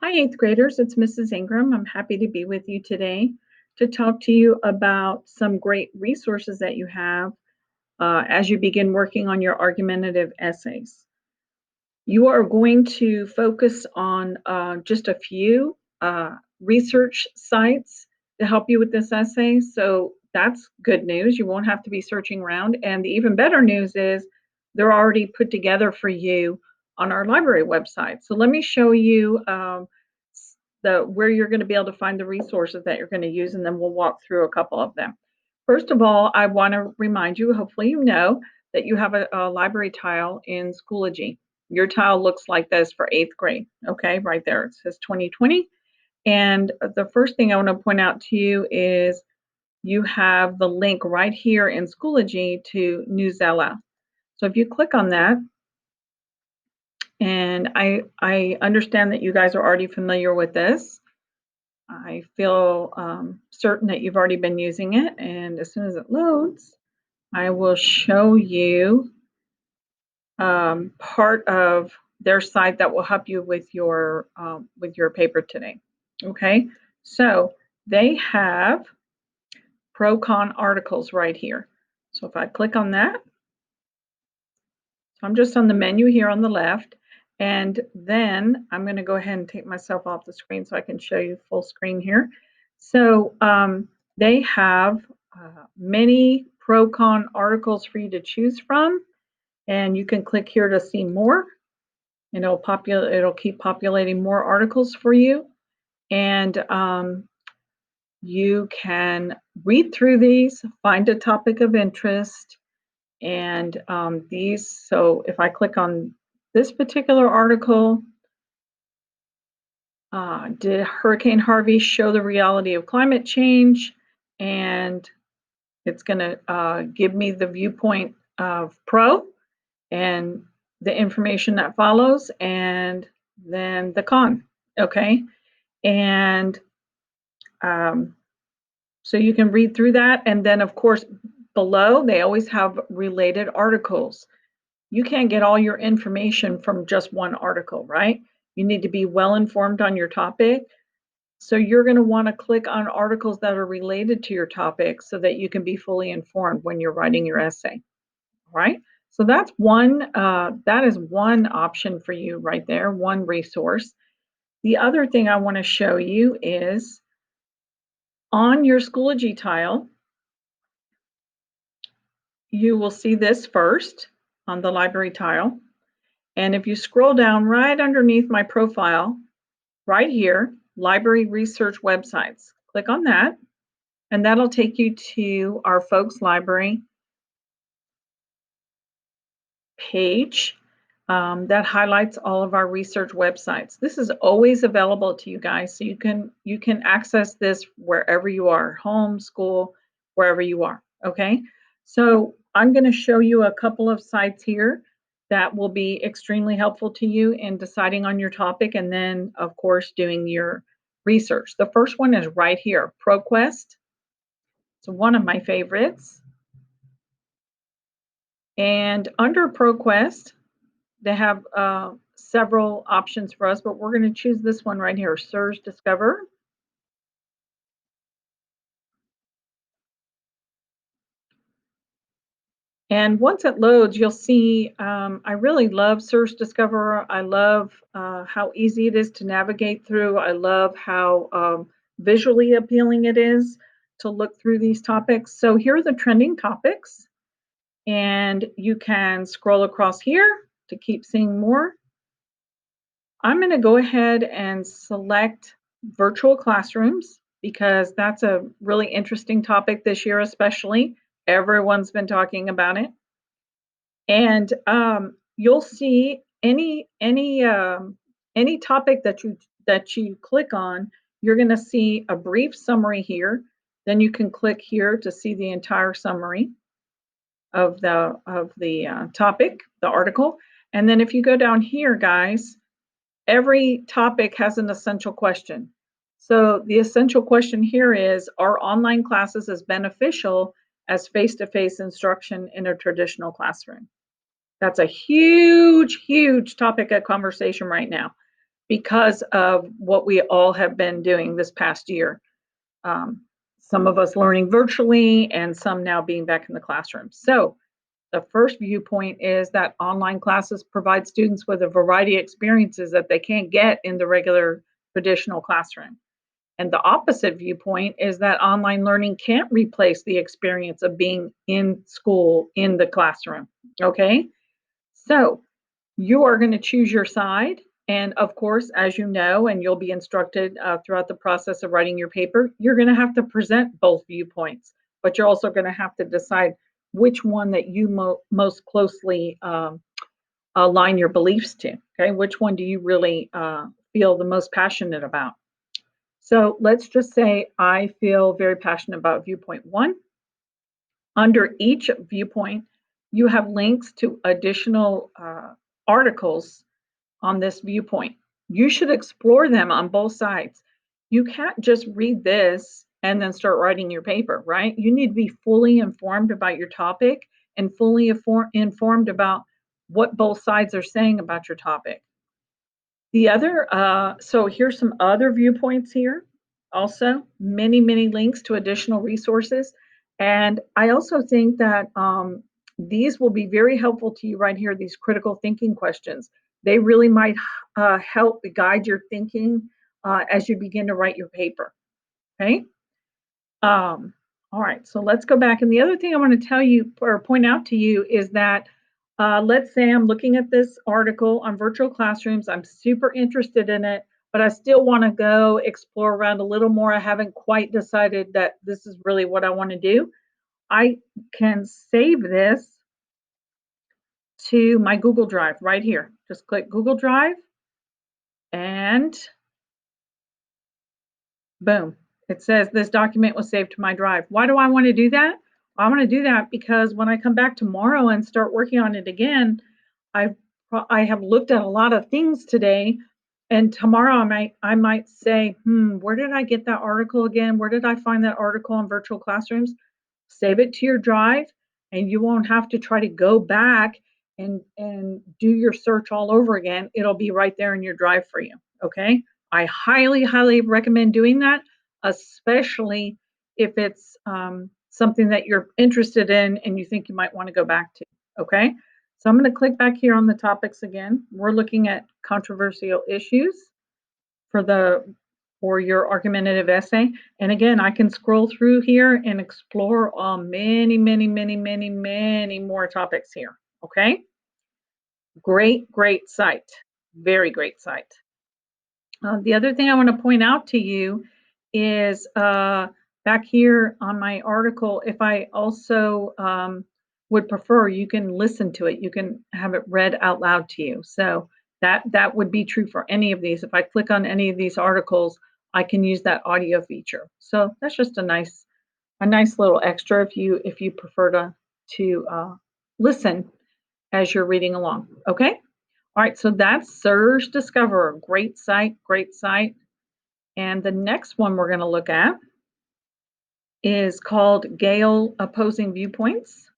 Hi, eighth graders. It's Mrs. Ingram. I'm happy to be with you today to talk to you about some great resources that you have as you begin working on your argumentative essays. You are going to focus on just a few research sites to help you with this essay. So that's good news. You won't have to be searching around. And the even better news is they're already put together for you on our library website. So let me show you where you're going to be able to find the resources that you're going to use, and then we'll walk through a couple of them. First of all, I want to remind you, hopefully you know, that you have a library tile in Schoology. Your tile looks like this for eighth grade. Okay, right there. It says 2020. And the first thing I want to point out to you is you have the link right here in Schoology to Newsella. So if you click on that, and I understand that you guys are already familiar with this. I feel certain that you've already been using it. And as soon as it loads, I will show you part of their site that will help you with your paper today. Okay, so they have pro-con articles right here. So if I click on that, so I'm just on the menu here on the left, and then I'm going to go ahead and take myself off the screen so I can show you full screen here. So they have many pro-con articles for you to choose from, and you can click here to see more. And it'll keep populating more articles for you, and you can read through these, find a topic of interest, and these. So if I click on this particular article, did Hurricane Harvey show the reality of climate change? And it's going to give me the viewpoint of pro and the information that follows, and then the con. Okay. And so you can read through that. And then, of course, below, they always have related articles. You can't get all your information from just one article, right? You need to be well informed on your topic. So you're going to want to click on articles that are related to your topic so that you can be fully informed when you're writing your essay. All right. So that's that is one option for you right there, one resource. The other thing I want to show you is on your Schoology tile, you will see this first on the library tile. And if you scroll down right underneath my profile, right here, library research websites, click on that, and that'll take you to our folks library page that highlights all of our research websites. This is always available to you guys, so you can access this wherever you are, home, school, wherever you are. Okay, so I'm going to show you a couple of sites here that will be extremely helpful to you in deciding on your topic, and then of course doing your research. The first one is right here, ProQuest. It's one of my favorites. And under ProQuest, they have several options for us, but we're going to choose this one right here, SIRS Discover. And once it loads, you'll see I really love SIRS Discover. I love how easy it is to navigate through. I love how visually appealing it is to look through these topics. So here are the trending topics, and you can scroll across here to keep seeing more. I'm going to go ahead and select virtual classrooms because that's a really interesting topic this year, especially. Everyone's been talking about it. And you'll see any topic that you click on, you're going to see a brief summary here. Then you can click here to see the entire summary of the topic, the article. And then if you go down here, guys, every topic has an essential question. So the essential question here is, are online classes as beneficial as face-to-face instruction in a traditional classroom? That's a huge, huge topic of conversation right now because of what we all have been doing this past year. Um, some of us learning virtually and some now being back in the classroom. So the first viewpoint is that online classes provide students with a variety of experiences that they can't get in the regular traditional classroom. And the opposite viewpoint is that online learning can't replace the experience of being in school in the classroom. Okay? So you are going to choose your side. And of course, as you know, and you'll be instructed throughout the process of writing your paper, you're going to have to present both viewpoints, but you're also going to have to decide which one that you most closely align your beliefs to. Okay, which one do you really feel the most passionate about? So let's just say I feel very passionate about viewpoint one. Under each viewpoint, you have links to additional articles on this viewpoint. You should explore them on both sides. You can't just read this and then start writing your paper, right? You need to be fully informed about your topic and fully informed about what both sides are saying about your topic. The other, so here's some other viewpoints here. Also, many links to additional resources. And I also think that these will be very helpful to you right here, these critical thinking questions. They really might help guide your thinking as you begin to write your paper. Okay. Um, all right, so let's go back. And the other thing I want to tell you or point out to you is that let's say I'm looking at this article on virtual classrooms. I'm super interested in it, but I still want to go explore around a little more. I haven't quite decided that this is really what I want to do. I can save this to my Google Drive right here. Just click Google Drive and boom, it says this document was saved to my drive. Why do I want to do that? I want to do that because when I come back tomorrow and start working on it again, I I have looked at a lot of things today, and tomorrow I might say, where did I get that article again? Where did I find that article on virtual classrooms? Save it to your drive, and you won't have to try to go back and do your search all over again. It'll be right there in your drive for you. Okay. I highly recommend doing that, especially if it's something that you're interested in and you think you might want to go back to. Okay. So I'm going to click back here on the topics again. We're looking at controversial issues for the for your argumentative essay. And again, I can scroll through here and explore many more topics here. Okay. Great site. Very great site. The other thing I want to point out to you is back here on my article, if I also would prefer, you can listen to it. You can have it read out loud to you. So that would be true for any of these. If I click on any of these articles, I can use that audio feature. So that's just a nice little extra if you prefer to listen as you're reading along. Okay. All right, so that's Surge Discoverer. Great site, great site. And the next one we're going to look at is called Gale Opposing Viewpoints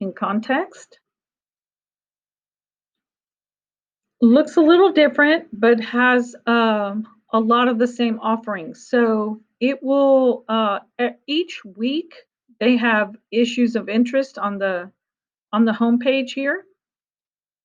in Context. Looks a little different, but has a lot of the same offerings. So it will, each week, they have issues of interest on the homepage here.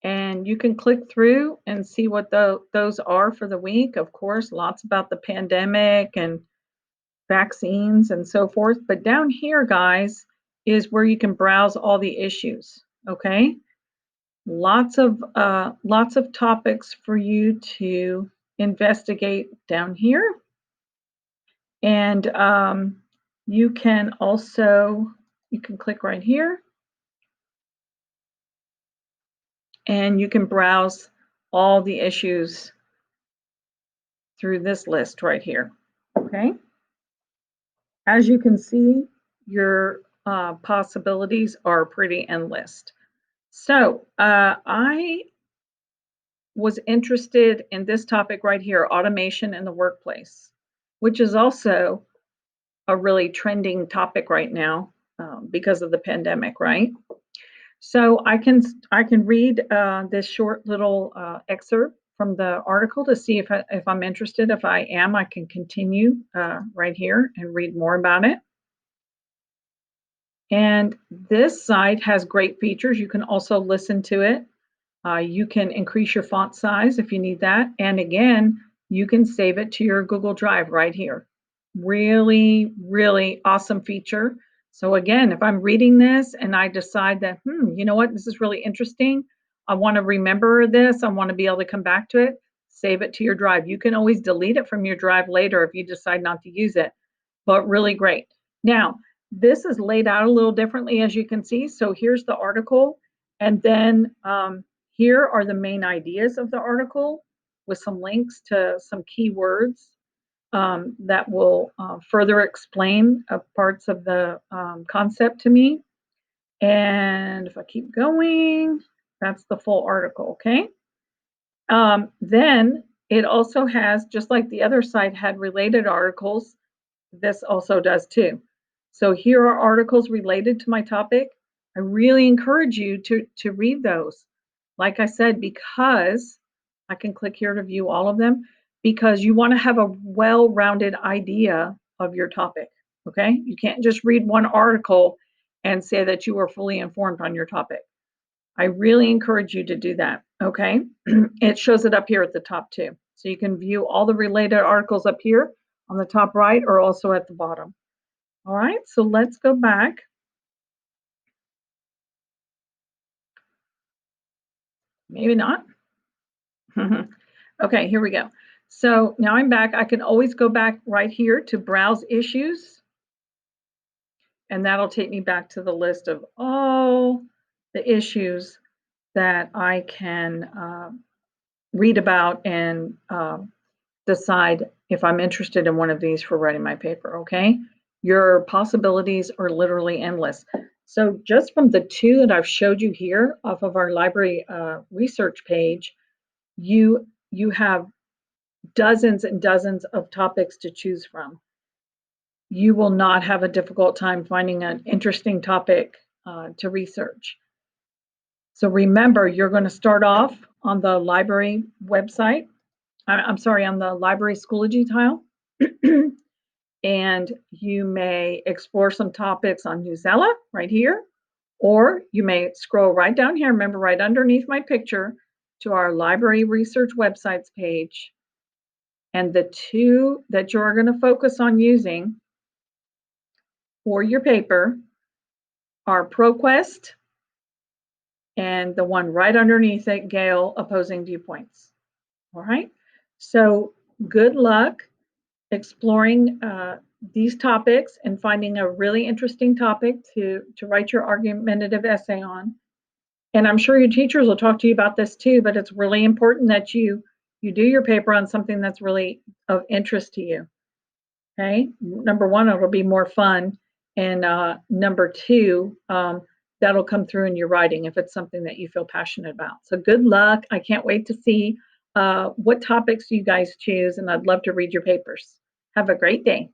And you can click through and see what those are for the week. Of course, lots about the pandemic and vaccines and so forth. But down here, guys, is where you can browse all the issues. Okay, lots of topics for you to investigate down here, and you can click right here and you can browse all the issues through this list right here. Okay. As you can see, your possibilities are pretty endless. So I was interested in this topic right here, automation in the workplace, which is also a really trending topic right now because of the pandemic, right? So I can read this short little excerpt from the article to see if I'm interested. If I am, I can continue right here and read more about it. And this site has great features. You can also listen to it. You can increase your font size if you need that. And again, you can save it to your Google Drive right here. Really, really awesome feature. So again, if I'm reading this and I decide that, you know what, this is really interesting. I want to remember this. I want to be able to come back to it. Save it to your drive. You can always delete it from your drive later if you decide not to use it, but really great. Now, this is laid out a little differently, as you can see. So here's the article. And then here are the main ideas of the article with some links to some keywords that will further explain parts of the concept to me. And if I keep going, that's the full article, okay? Then it also has, just like the other site had related articles, this also does too. So here are articles related to my topic. I really encourage you to read those. Like I said, because I can click here to view all of them, because you want to have a well-rounded idea of your topic, okay? You can't just read one article and say that you are fully informed on your topic. I really encourage you to do that, okay? It shows it up here at the top too. So you can view all the related articles up here on the top right or also at the bottom. All right, so let's go back. Maybe not. Okay, here we go. So now I'm back. I can always go back right here to browse issues, and that'll take me back to the list of all the issues that I can read about and decide if I'm interested in one of these for writing my paper, okay? Your possibilities are literally endless. So just from the two that I've showed you here off of our library research page, you have dozens and dozens of topics to choose from. You will not have a difficult time finding an interesting topic to research. So remember, you're going to start off on the library website. I'm sorry, on the library Schoology tile. And you may explore some topics on Newsela right here, or you may scroll right down here, remember right underneath my picture, to our library research websites page. And the two that you're going to focus on using for your paper are ProQuest and the one right underneath it, Gale Opposing Viewpoints. All right, so good luck exploring these topics and finding a really interesting topic to write your argumentative essay on. And I'm sure your teachers will talk to you about this too, but it's really important that you do your paper on something that's really of interest to you. Okay, number one, it'll be more fun, and number two, that'll come through in your writing if it's something that you feel passionate about. So good luck. I can't wait to see what topics you guys choose, and I'd love to read your papers. Have a great day.